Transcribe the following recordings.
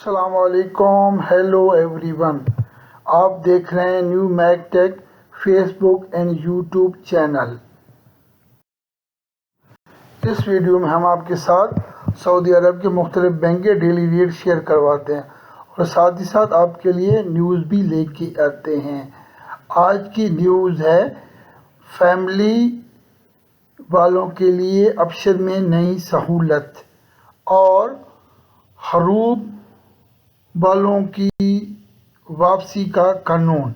السلام علیکم، hello every one. آپ دیکھ رہے ہیں New Mac Tech Facebook and YouTube channel. اس ویڈیو میں ہم آپ کے ساتھ سعودی عرب کے مختلف بینک کے ڈیلی ریٹ شیئر کرواتے ہیں اور ساتھ ہی ساتھ آپ کے لیے نیوز بھی لے کے آتے ہیں۔ آج کی نیوز ہے فیملی والوں کے لیے آپشن میں نئی سہولت اور حروب والوں کی واپسی کا قانون۔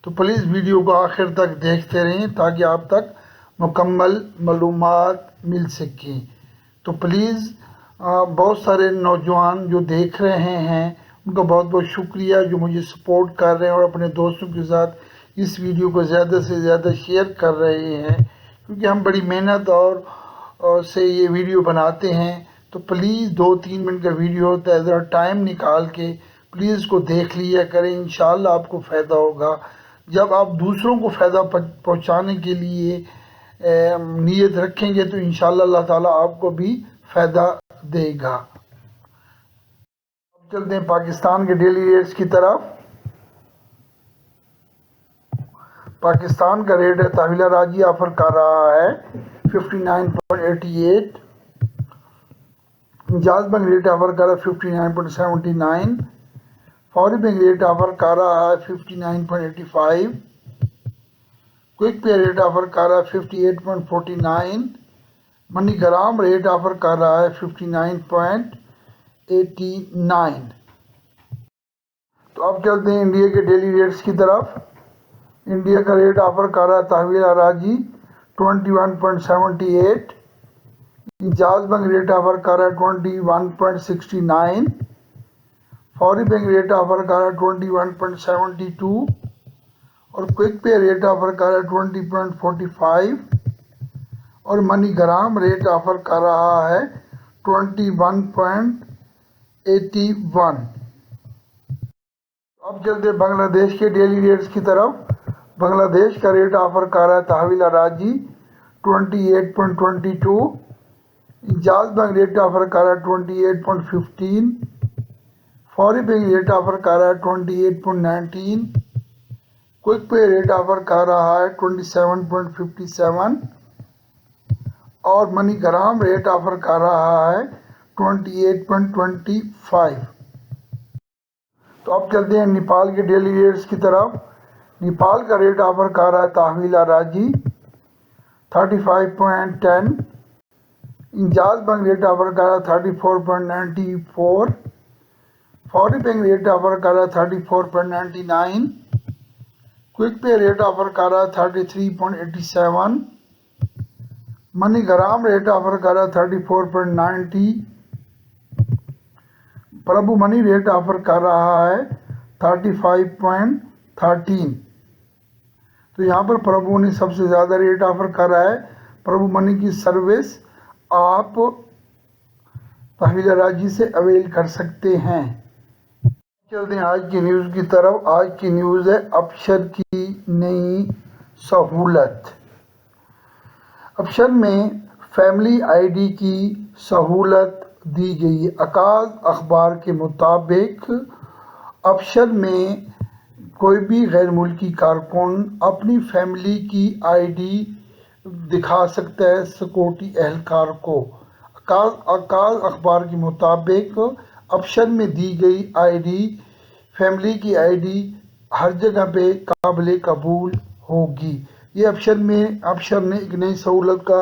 تو پلیز ویڈیو کو آخر تک دیکھتے رہیں تاکہ آپ تک مکمل معلومات مل سکیں۔ تو پلیز بہت سارے نوجوان جو دیکھ رہے ہیں ان کا بہت بہت شکریہ جو مجھے سپورٹ کر رہے ہیں اور اپنے دوستوں کے ساتھ اس ویڈیو کو زیادہ سے زیادہ شیئر کر رہے ہیں، کیونکہ ہم بڑی محنت اور سے یہ ویڈیو بناتے ہیں۔ تو پلیز 2-3 منٹ کا ویڈیو ہوتا ہے، ذرا ٹائم نکال کے پلیز اس کو دیکھ لیا کریں، انشاءاللہ آپ کو فائدہ ہوگا۔ جب آپ دوسروں کو فائدہ پہنچانے کے لیے نیت رکھیں گے تو انشاءاللہ اللہ تعالیٰ آپ کو بھی فائدہ دے گا۔ اب چلتے ہیں پاکستان کے ڈیلی ریٹس کی طرف۔ پاکستان کا ریٹ ہے تحویلہ راجی آفر کر رہا ہے 59.88، جاز بینک ریٹ آفر کر رہا ہے 59.79، فوری بینک ریٹ آفر کر رہا ہے 59.85، کوئک پے ریٹ آفر کر رہا ہے 58.49، منی گرام ریٹ آفر کر رہا ہے 59.89۔ تو اب چلتے ہیں انڈیا کے ڈیلی ریٹس کی طرف۔ انڈیا کا ریٹ آفر کر رہا ہے تحویل راجی 21.78، جاز بینک ریٹ آفر کر رہا ہے 21.69، فوری بینک ریٹ آفر کر رہا ہے 21.72، اور کوئک پے ریٹ آفر کر رہا ہے 20.45، اور منی گرام ریٹ آفر کر رہا ہے 21.81۔ اب چلتے بنگلہ دیش کے ڈیلی ریٹس کی طرف۔ بنگلہ دیش کا ریٹ آفر کر رہا ہے تحویل راجی 28.22، جاز بینک ریٹ آفر کر رہا ہے 28.15، فوری بینک ریٹ آفر کر رہا ہے 28.19، کوئک پے ریٹ آفر کر رہا ہے 27.57، اور منی گرام ریٹ آفر کر رہا ہے 28.25۔ تو اب چلتے ہیں نیپال کے ڈیلی ریٹس کی طرف۔ نیپال کا ریٹ آفر کر رہا ہے تحویل راجی 35.10، جاز بینک ریٹ آفر کر رہا ہے 34.94، فوری بینک ریٹ آفر کر رہا ہے 34.99، کوئک پے ریٹ آفر کر رہا ہے 33.87، منی گرام ریٹ آفر کر رہا ہے 34.90، پربھو منی ریٹ آفر کر رہا ہے 35.13۔ تو یہاں پر پربھو نے سب سے زیادہ ریٹ آفر کر رہا ہے۔ پربھو منی کی سروس آپ تحویل راجی سے اویل کر سکتے ہیں۔ چلتے ہیں آج کی نیوز کی طرف۔ آج کی نیوز ہے آپشن کی نئی سہولت۔ آپشن میں فیملی آئی ڈی کی سہولت دی گئی۔ عکاظ اخبار کے مطابق آپشن میں کوئی بھی غیر ملکی کارکن اپنی فیملی کی آئی ڈی دکھا سکتا ہے سیکورٹی اہلکار کو۔ عکاظ اخبار کے مطابق آپشن میں دی گئی آئی ڈی فیملی کی آئی ڈی ہر جگہ پہ قابل قبول ہوگی۔ یہ آپشن نے ایک نئی سہولت کا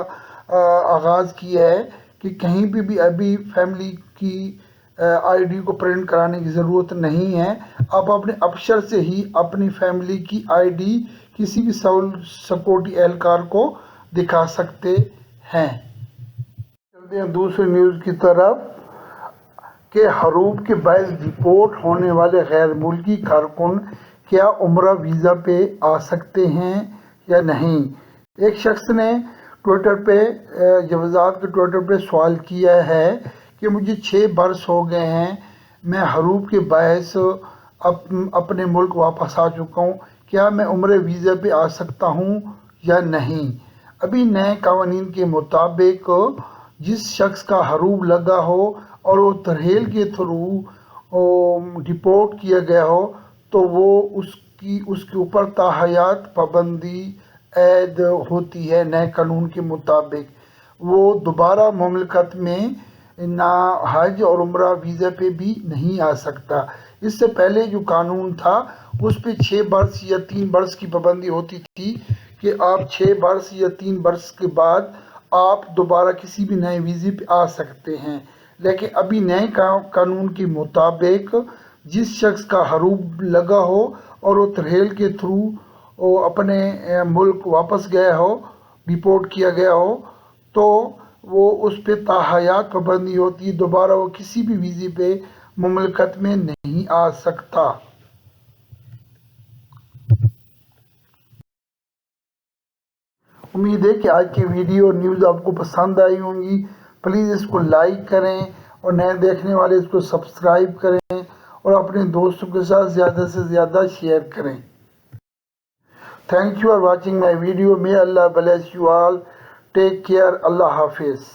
آغاز کیا ہے کہ کہیں پہ بھی ابھی فیملی کی آئی ڈی کو پرنٹ کرانے کی ضرورت نہیں ہے۔ آپ اپنے آپشن سے ہی اپنی فیملی کی آئی ڈی کسی بھی سیکورٹی اہلکار کو دکھا سکتے ہیں۔ چلتے ہیں دوسری نیوز کی طرف کہ حروب کے باعث ڈپورٹ ہونے والے غیر ملکی کارکن کیا عمرہ ویزا پہ آ سکتے ہیں یا نہیں۔ ایک شخص نے ٹویٹر پہ جوزات کے ٹویٹر پہ سوال کیا ہے کہ مجھے 6 برس ہو گئے ہیں، میں حروب کے باعث اپنے ملک واپس آ چکا ہوں، کیا میں عمرہ ویزا پہ آ سکتا ہوں یا نہیں۔ ابھی نئے قوانین کے مطابق جس شخص کا حروب لگا ہو اور وہ ترحیل کے تھرو ڈپورٹ کیا گیا ہو تو وہ اس کے اوپر تا حیات پابندی عائد ہوتی ہے نئے قانون کے مطابق۔ وہ دوبارہ مملکت میں نہ حج اور عمرہ ویزے پہ بھی نہیں آ سکتا۔ اس سے پہلے جو قانون تھا اس پہ 6 برس یا 3 برس کی پابندی ہوتی تھی کہ آپ 6 برس یا 3 برس کے بعد آپ دوبارہ کسی بھی نئے ویزے پہ آ سکتے ہیں، لیکن ابھی نئے قانون کے مطابق جس شخص کا حروب لگا ہو اور وہ ترحیل کے تھرو اپنے ملک واپس گیا ہو، ڈپورٹ کیا گیا ہو، تو وہ اس پہ تا حیات پابندی ہوتی ہے، دوبارہ وہ کسی بھی ویزے پہ مملکت میں نہیں آ سکتا۔ امید ہے کہ آج کی ویڈیو اور نیوز آپ کو پسند آئی ہوں گی۔ پلیز اس کو لائک کریں اور نئے دیکھنے والے اس کو سبسکرائب کریں اور اپنے دوستوں کے ساتھ زیادہ سے زیادہ شیئر کریں۔ Thank you for watching my video. May Allah bless you all. Take care. اللہ حافظ.